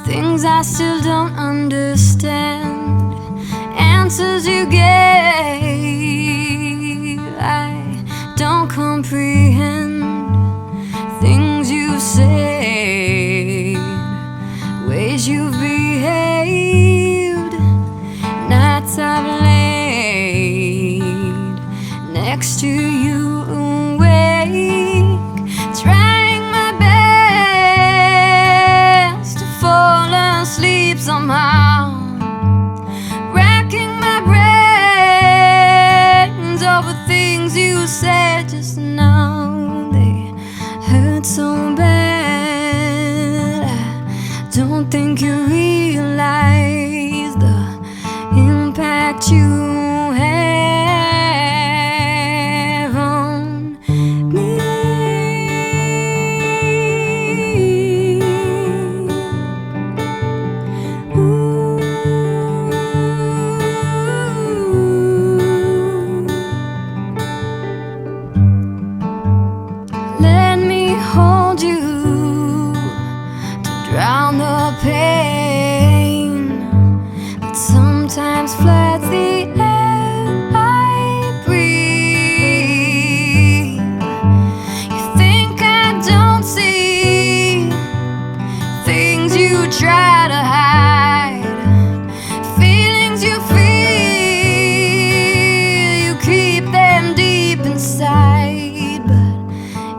things I still don't understand, answers you gave I don't comprehend, things you said, ways you've behaved, nights I've laid next to you awake, trying my best to fall asleep somehow, racking my brains over things you said just now. They hurt so bad, I don't think you realize the impact you have on me. Ooh. Let me hold you to drown the pain that sometimes floods the air I breathe. You think I don't see things you try to hide, feelings you feel, you keep them deep inside, but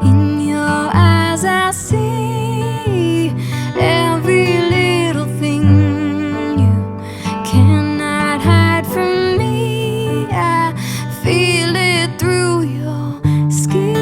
in your eyes I see every little thing you cannot hide from me. I feel it through your skin.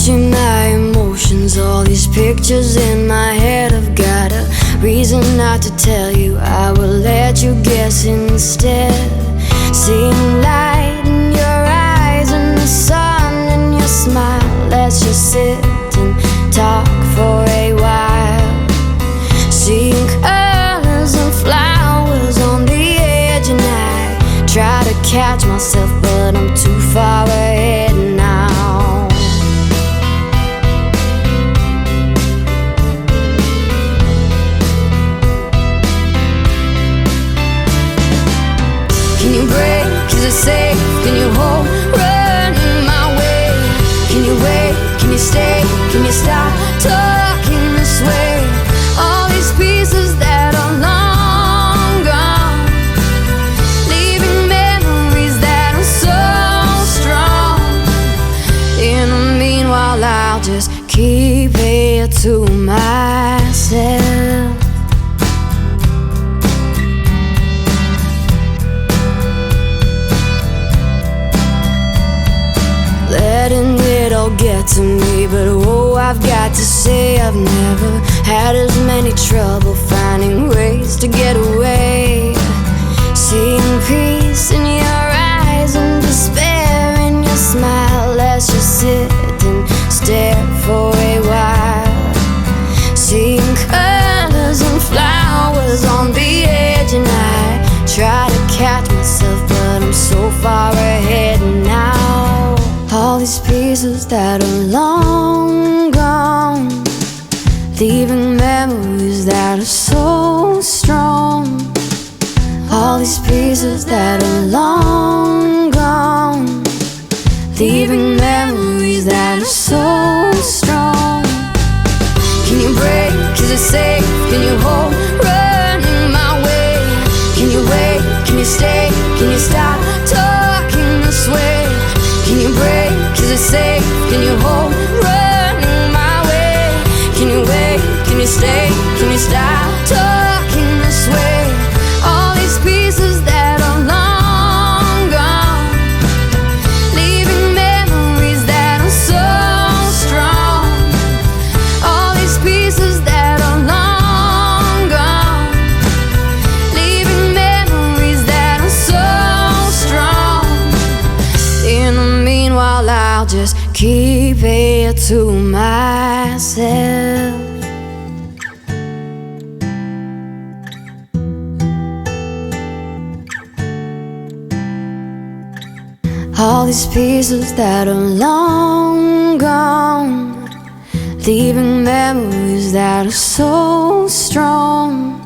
Watching my emotions, all these pictures in my head. I've got a reason not to tell you, I will let you guess instead. Seeing light in your eyes and the sun in your smile. Let's just sit and talk for a while. Seeing colors and flowers on the edge, and I try to catch myself, but I'm too far ahead now. Can you break? Is it safe? Can you hold? Run my way. Can you wait? Can you stay? Can you stop talking this way? All these pieces that are long gone, leaving memories that are so strong. In the meanwhile, I'll just keep it to myself. Letting it all get to me, but oh, I've got to say I've never had as many trouble finding ways to get away. Seeing peace in your eyes and despair in your smile. Let's just sit and stare for a while. Seeing colors and flowers on the edge, and I try to catch myself, but I'm so far ahead now. All these pieces that are long gone, leaving memories that are so strong. All these pieces that are long gone, leaving memories that are so strong. Can you break? Is it safe? Can you hold? Run my way. Can you wait? Can you stay? Can you stop talking this way? Can you break? Is it safe? Can you hold? Running my way. Can you wait? Can you stay? Can you stop talking this way? All these pieces that are long gone, leaving memories that are so strong. All these pieces that are long gone, leaving memories that are so strong. In the meanwhile, I'll just keep it to myself. All these pieces that are long gone, leaving memories that are so strong.